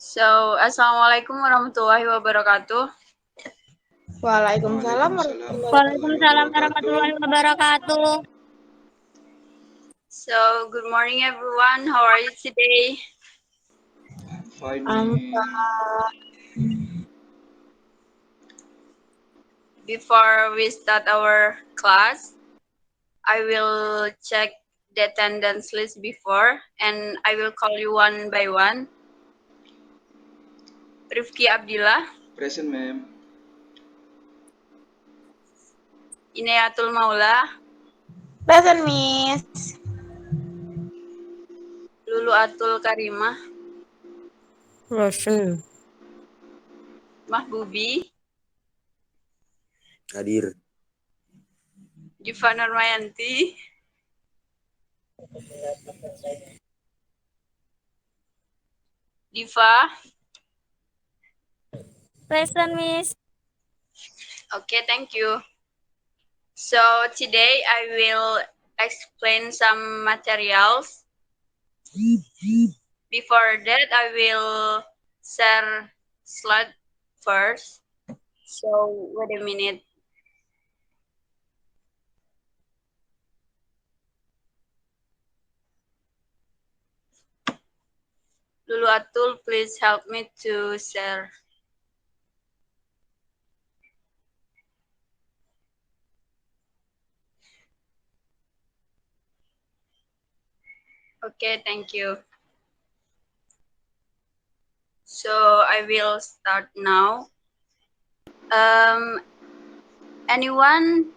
Assalamualaikum warahmatullahi wabarakatuh. Waalaikumsalam warahmatullahi wabarakatuh. Good morning everyone. How are you today? Fine. Before we start our class, I will check the attendance list before and I will call you one by one. Rifki Abdillah. Present, ma'am. Inayatul Maula. Present, Miss. Lulu Atul Karimah. Present. Mahbubi. Hadir. Jiva Nurmayanti. Diva. Present, Miss. Okay, thank you. So today I will explain some materials. Before that, I will share slide first. So wait a minute. Lulu Atul, please help me to share. Okay, thank you. So I will start now. Anyone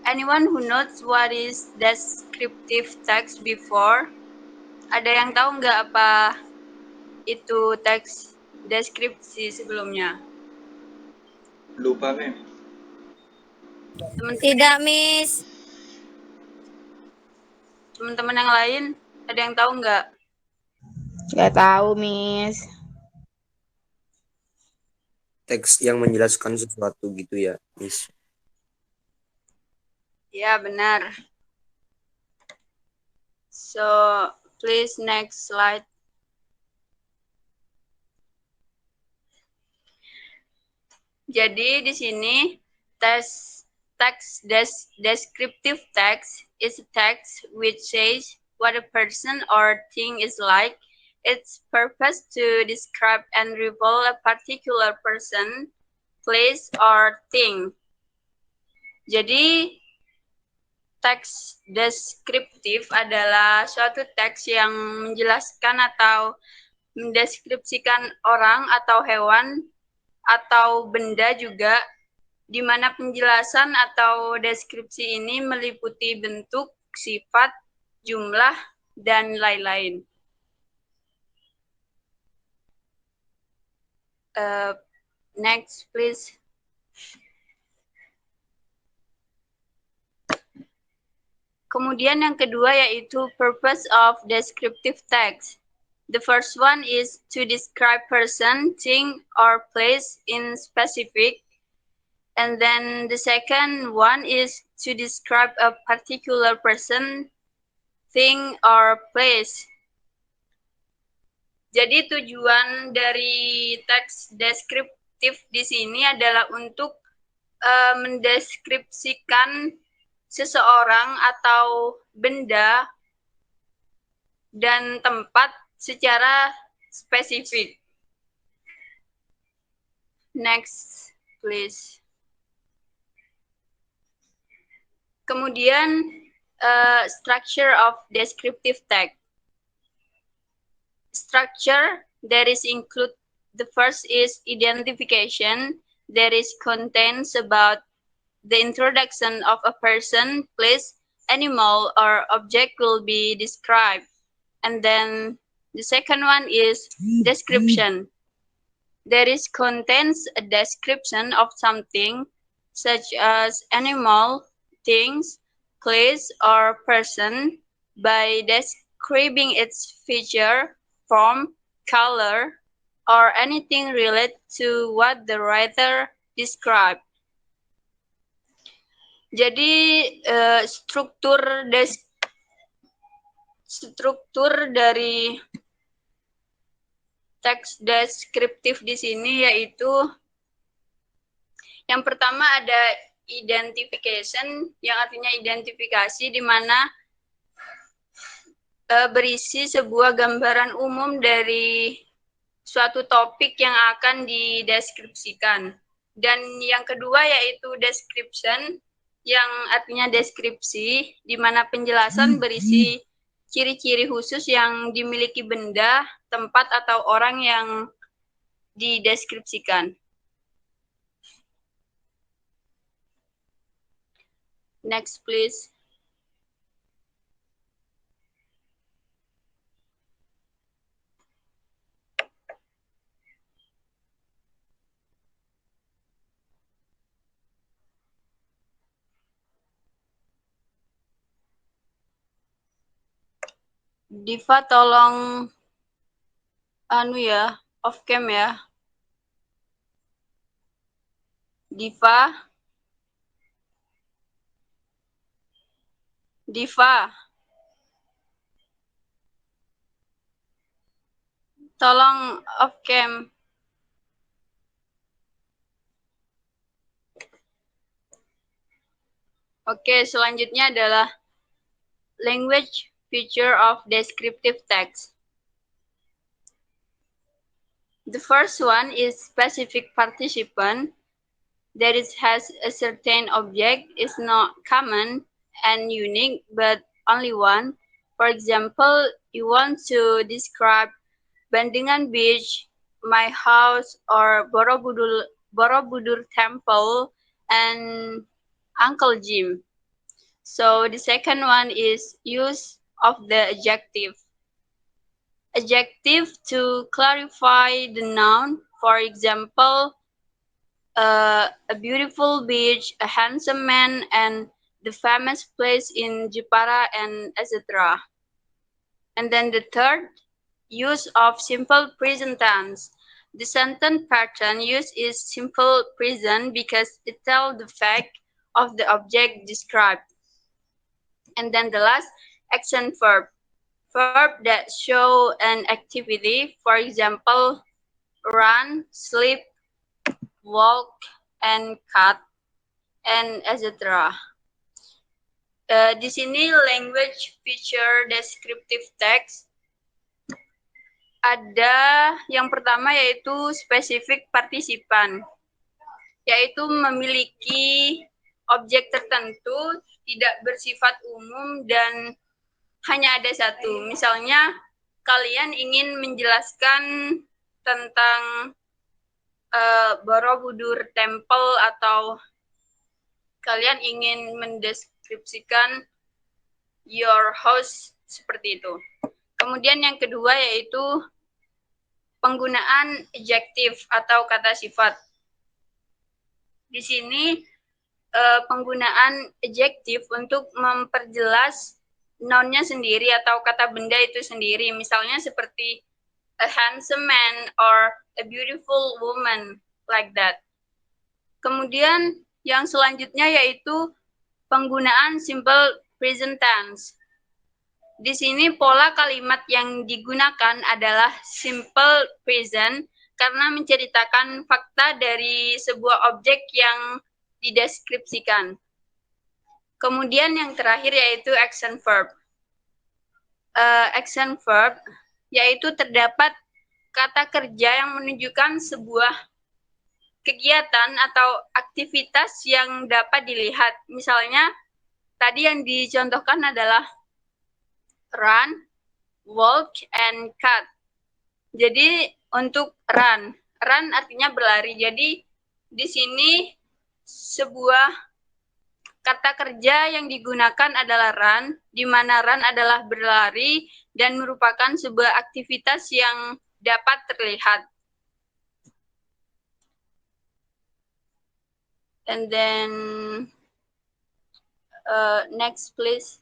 who knows what is descriptive text before? Ada yang tahu nggak apa itu teks deskripsi sebelumnya? Lupa, ma'am. Tidak, Miss. Teman-teman yang lain, ada yang tahu nggak? Nggak tahu, Miss. Teks yang menjelaskan sesuatu gitu ya, Miss. Ya, benar. So, please next slide. Jadi di sini descriptive text is a text which says what a person or thing is like. Its purpose to describe and reveal a particular person, place, or thing. Jadi teks deskriptif adalah suatu teks yang menjelaskan atau mendeskripsikan orang atau hewan atau benda juga, di mana penjelasan atau deskripsi ini meliputi bentuk, sifat, jumlah, dan lain-lain. Next, please. Kemudian yang kedua yaitu purpose of descriptive text. The first one is to describe person, thing, or place in specific. And then the second one is to describe a particular person, thing, or place. Jadi tujuan dari teks deskriptif di sini adalah untuk mendeskripsikan seseorang atau benda dan tempat secara spesifik. Next, please. Kemudian, structure of descriptive text. Structure, that is include, the first is identification, that is contains about the introduction of a person, place, animal, or object will be described. And then the second one is description. That is contains a description of something such as animal, things, place, or person by describing its feature, form, color, or anything related to what the writer described. Jadi struktur dari teks deskriptif di sini yaitu yang pertama ada identification yang artinya identifikasi di mana berisi sebuah gambaran umum dari suatu topik yang akan dideskripsikan. Dan yang kedua yaitu description yang artinya deskripsi di mana penjelasan berisi ciri-ciri khusus yang dimiliki benda, tempat atau orang yang dideskripsikan. Next please. Diva tolong off cam ya. Diva. Tolong off cam. Oke, selanjutnya adalah language feature of descriptive text. The first one is specific participant that it has a certain object is not common and unique but only one. For example, you want to describe Bandingan Beach, my house, or Borobudur Temple, and Uncle Jim. So the second one is use of the adjective. Adjective to clarify the noun. For example, a beautiful beach, a handsome man, and the famous place in Jepara, and etc. And then the third, use of simple present tense. The sentence pattern used is simple present because it tells the fact of the object described. And then the last, action verb. Verb that show an activity, for example, run, sleep, walk, and cut, and etc. Di sini language feature descriptive text. Ada yang pertama yaitu specific participan, yaitu memiliki objek tertentu, tidak bersifat umum dan hanya ada satu. Misalnya kalian ingin menjelaskan tentang Borobudur Temple atau kalian ingin mendeskripsikan your house seperti itu. Kemudian yang kedua yaitu penggunaan adjektif atau kata sifat. Di sini penggunaan adjektif untuk memperjelas noun-nya sendiri atau kata benda itu sendiri. Misalnya seperti a handsome man or a beautiful woman, like that. Kemudian yang selanjutnya yaitu penggunaan simple present tense. Di sini pola kalimat yang digunakan adalah simple present karena menceritakan fakta dari sebuah objek yang dideskripsikan. Kemudian yang terakhir yaitu action verb. Action verb yaitu terdapat kata kerja yang menunjukkan sebuah kegiatan atau aktivitas yang dapat dilihat. Misalnya tadi yang dicontohkan adalah run, walk, and cut. Jadi untuk run artinya berlari. Jadi di sini sebuah kata kerja yang digunakan adalah run, di mana run adalah berlari dan merupakan sebuah aktivitas yang dapat terlihat. And then next please.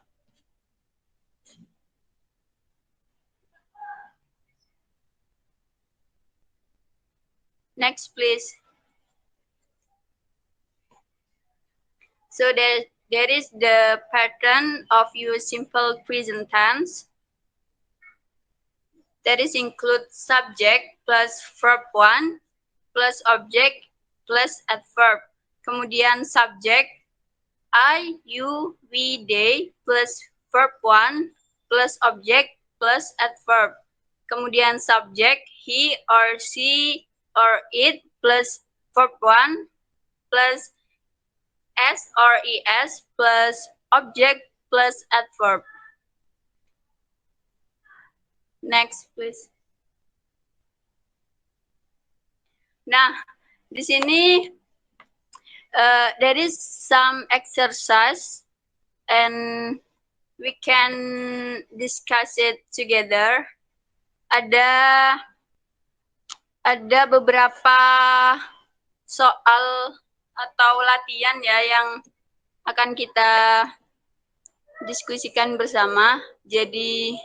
Next please. So there is the pattern of your simple present tense. That is include subject plus verb 1 plus object plus adverb. Kemudian subject I, you, we, they plus verb 1 plus object plus adverb. Kemudian subject he or she or it plus verb 1 plus s or es plus object plus adverb. Next, please. Nah, di sini there is some exercise and we can discuss it together. Ada beberapa soal atau latihan ya yang akan kita diskusikan bersama. Jadi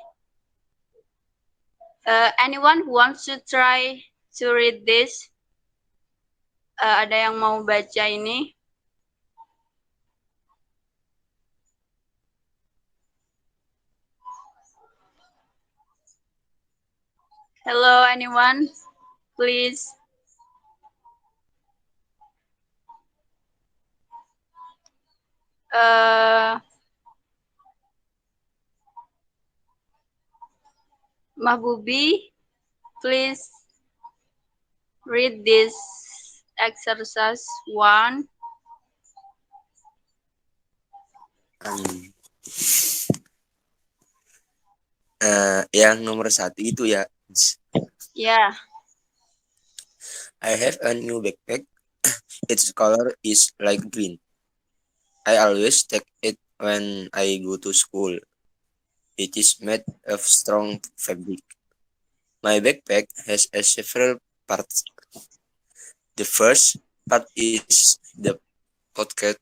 anyone who wants to try to read this? Ada yang mau baca ini? Hello, anyone? Please. Mahbubi, please read this exercise 1. Yang nomor 1 itu ya. Yeah. I have a new backpack. Its color is light green. I always take it when I go to school. It is made of strong fabric. My backpack has several parts. The first part is the pocket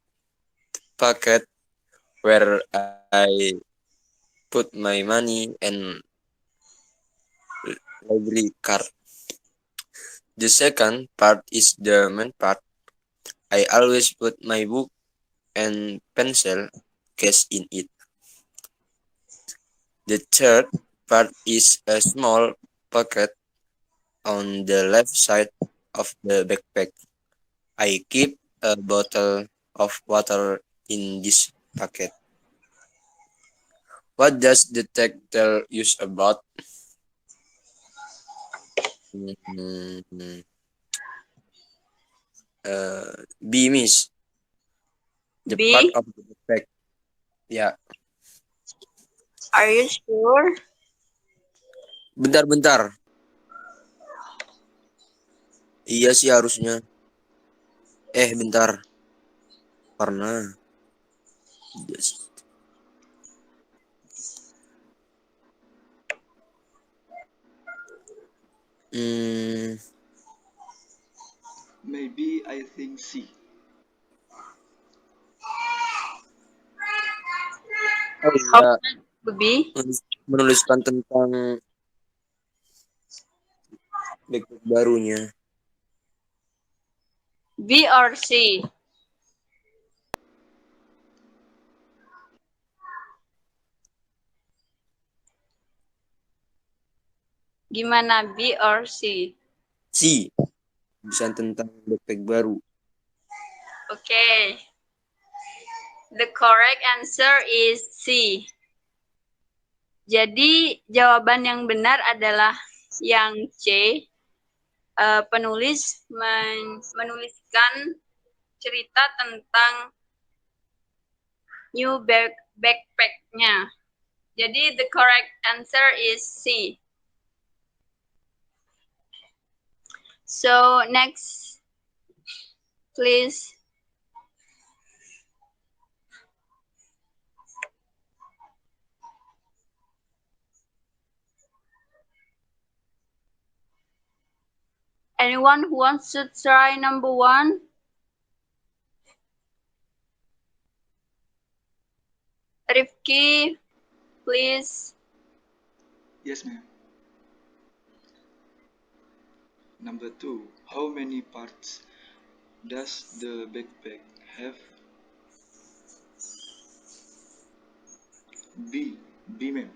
where I put my money and library card. The second part is the main part. I always put my book and pencil case in it. The third part is a small pocket on the left side of the backpack. I keep a bottle of water in this pocket. What does the text tell you about? B, Miss. The B? part of the backpack. Ya. Are you sure? Bentar. Iya sih harusnya. Bentar. Karena. Yes. Maybe I think C. Oh How iya, Mahbubi? menuliskan tentang backpack barunya. B or C? Gimana, B or C? C. Tulisan tentang backpack baru. Okay. The correct answer is C. Jadi jawaban yang benar adalah yang C. Penulis menuliskan cerita tentang new backpack-nya. Jadi the correct answer is C. So next, please. Anyone who wants to try number 1? Rifki, please. Yes, ma'am. Number 2. How many parts does the backpack have? B, ma'am.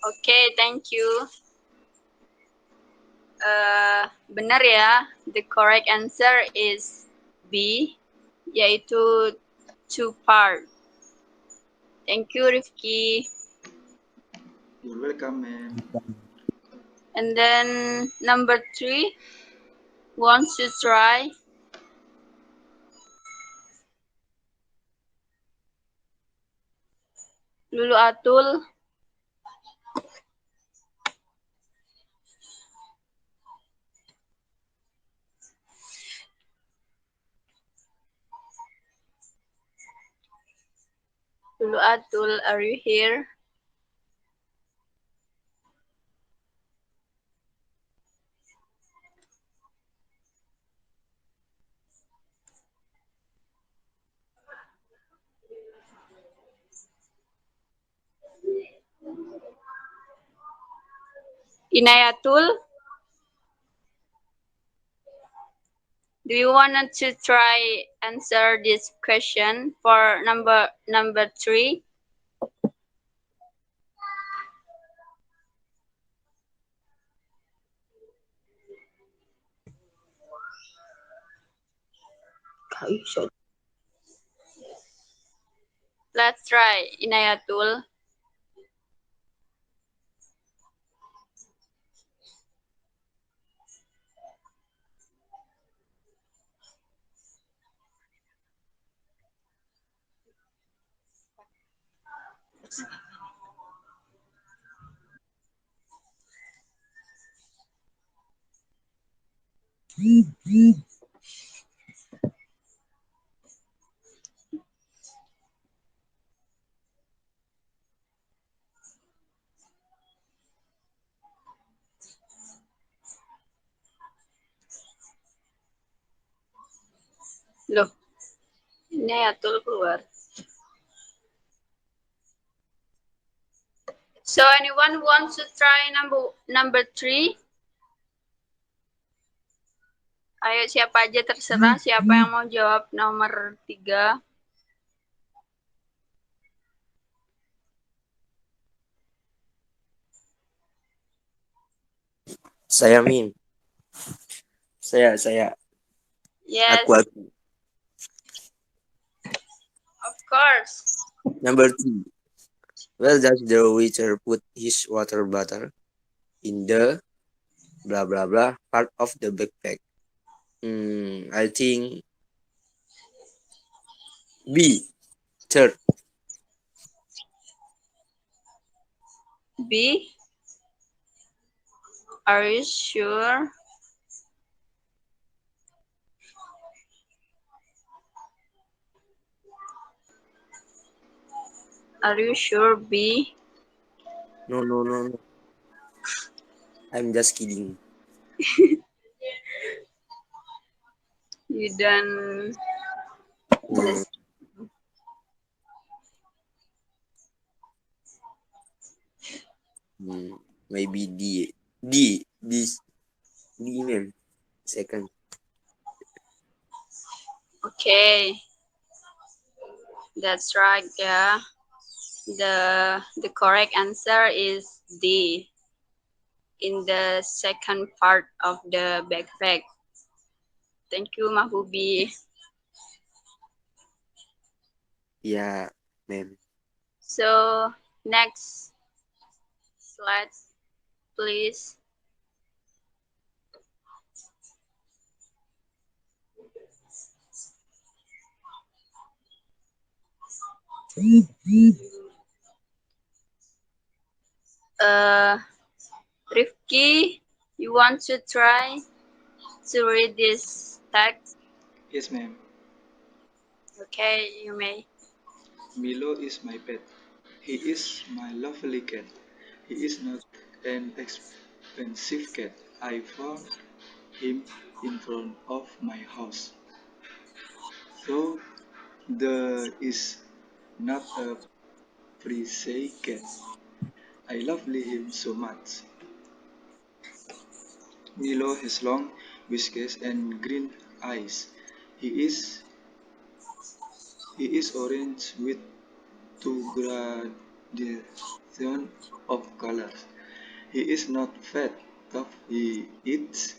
Okay, thank you. Benar ya. The correct answer is B, yaitu two part. Thank you, Rifki. You're welcome, ma'am. And then number 3, wants to try? Lulu Atul. Lulu Atul, are you here? Inayatul, do you want to try answer this question for number 3? Let's try, Inayatul. Loh, Inayatul keluar. So anyone wants to try number 3? Ayo siapa aja terserah, siapa yang mau jawab nomor 3. Saya Min. Saya. Yes, Aku. of course. Number 2. Where does the waiter put his water bottle? In the blah blah blah part of the backpack. I think B. Third. B. Are you sure? Are you sure, B? No. I'm just kidding. You don't. Hmm, maybe D. This D, ma'am. Second. Okay, that's right. Yeah, the correct answer is D. In the second part of the backpack. Thank you, Mahbubi. Yeah, ma'am. So next slide, please. Rifki, you want to try to read this text? Yes, ma'am. Okay, you may. Milo is my pet. He is my lovely cat. He is not an expensive cat. I found him in front of my house. So the is not a pricey cat. I love him so much. Milo has long whiskers and green eyes. He is he is orange with two gradient variation of colors. He is not fat, tough. He eats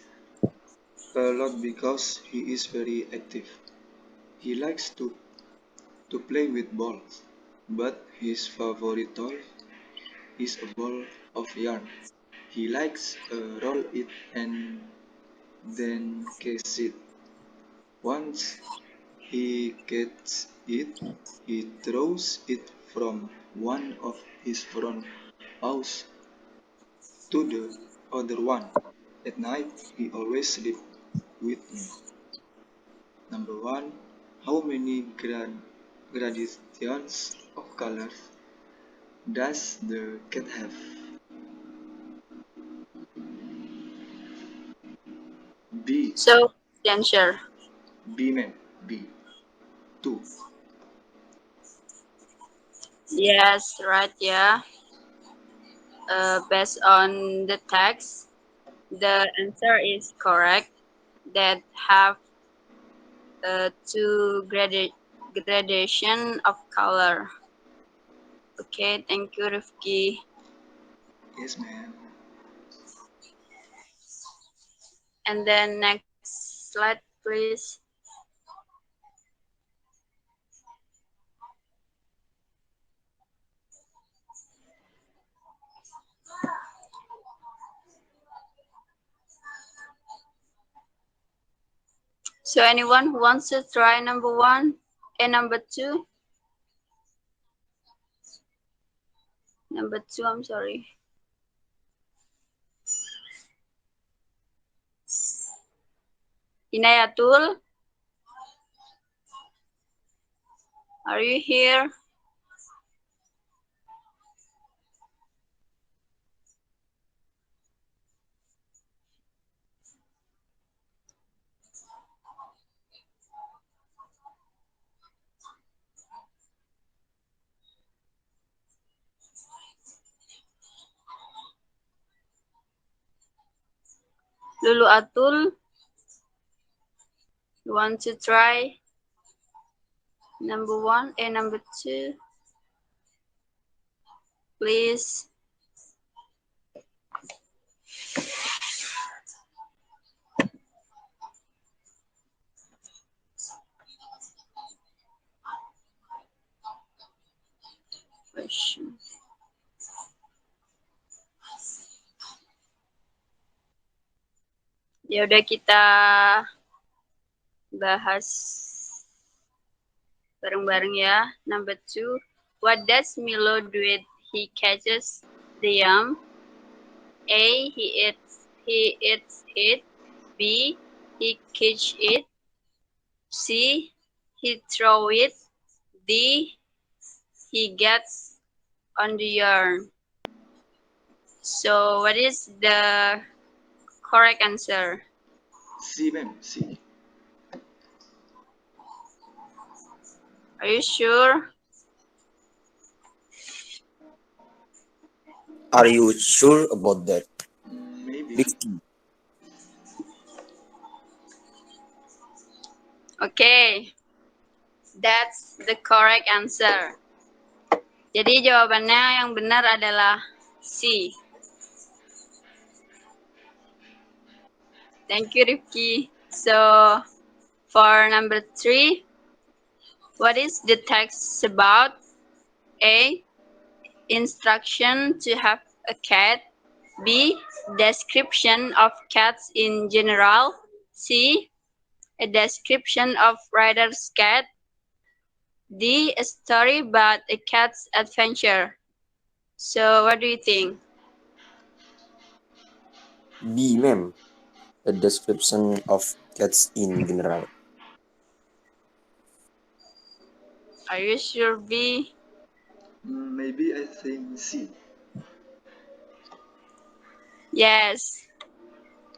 a lot because he is very active. He likes to play with balls, but his favorite toy is a ball of yarn. He likes roll it and then catch it. Once he gets it, he throws it from one of his front paws to the other one. At night, he always sleeps with me. Number one, how many gradations of colors does the cat have? B. So, the answer. B, ma'am. B. 2. Yes, right, yeah. Based on the text, the answer is correct. That have two gradation of color. Okay, thank you, Rifki. Yes, ma'am. And then next slide, please. So anyone who wants to try number one and number two? Number two, I'm sorry. Inayatul, are you here? Lulu Atul, you want to try number one and number two? Please. Question. Ya udah kita bahas bareng-bareng ya. Number two, what does Milo do when he catches the yam? A, he eats it. B, he catch it. C, he throw it. D, he gets on the yarn. So what is the correct answer? C, ma'am. C. Are you sure? Are you sure about that? Maybe. Rifki? Okay, that's the correct answer. Jadi jawabannya yang benar adalah C. Thank you, Rifki. So, for number three, what is the text about? A, instruction to have a cat. B, description of cats in general. C, a description of Ryder's cat. D, a story about a cat's adventure. So, what do you think? B, ma'am. A description of cats in general. Are you sure, B? Maybe I think C. Yes.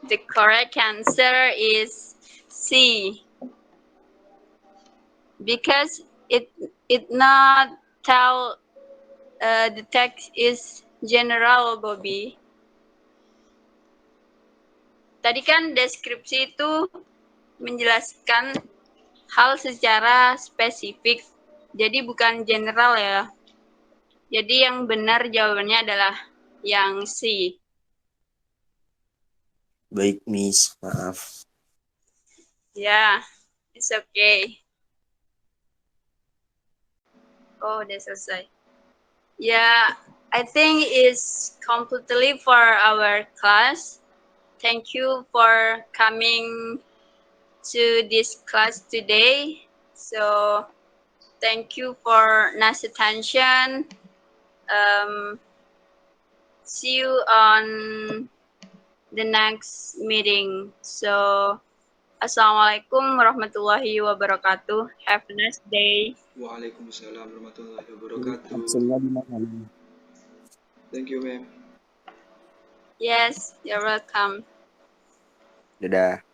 The correct answer is C. Because it not tell the text is general, Bobby. Tadi kan deskripsi itu menjelaskan hal secara spesifik. Jadi bukan general ya. Jadi yang benar jawabannya adalah yang C. Baik, Miss. Maaf. Yeah, it's okay. Oh, udah selesai. Yeah, I think it's completely for our class. Thank you for coming to this class today. So, thank you for nice attention. See you on the next meeting. So, Assalamualaikum warahmatullahi wabarakatuh. Have a nice day. Waalaikumsalam warahmatullahi wabarakatuh. Absennya di mana? Thank you, ma'am. Yes, you're welcome. Dadah.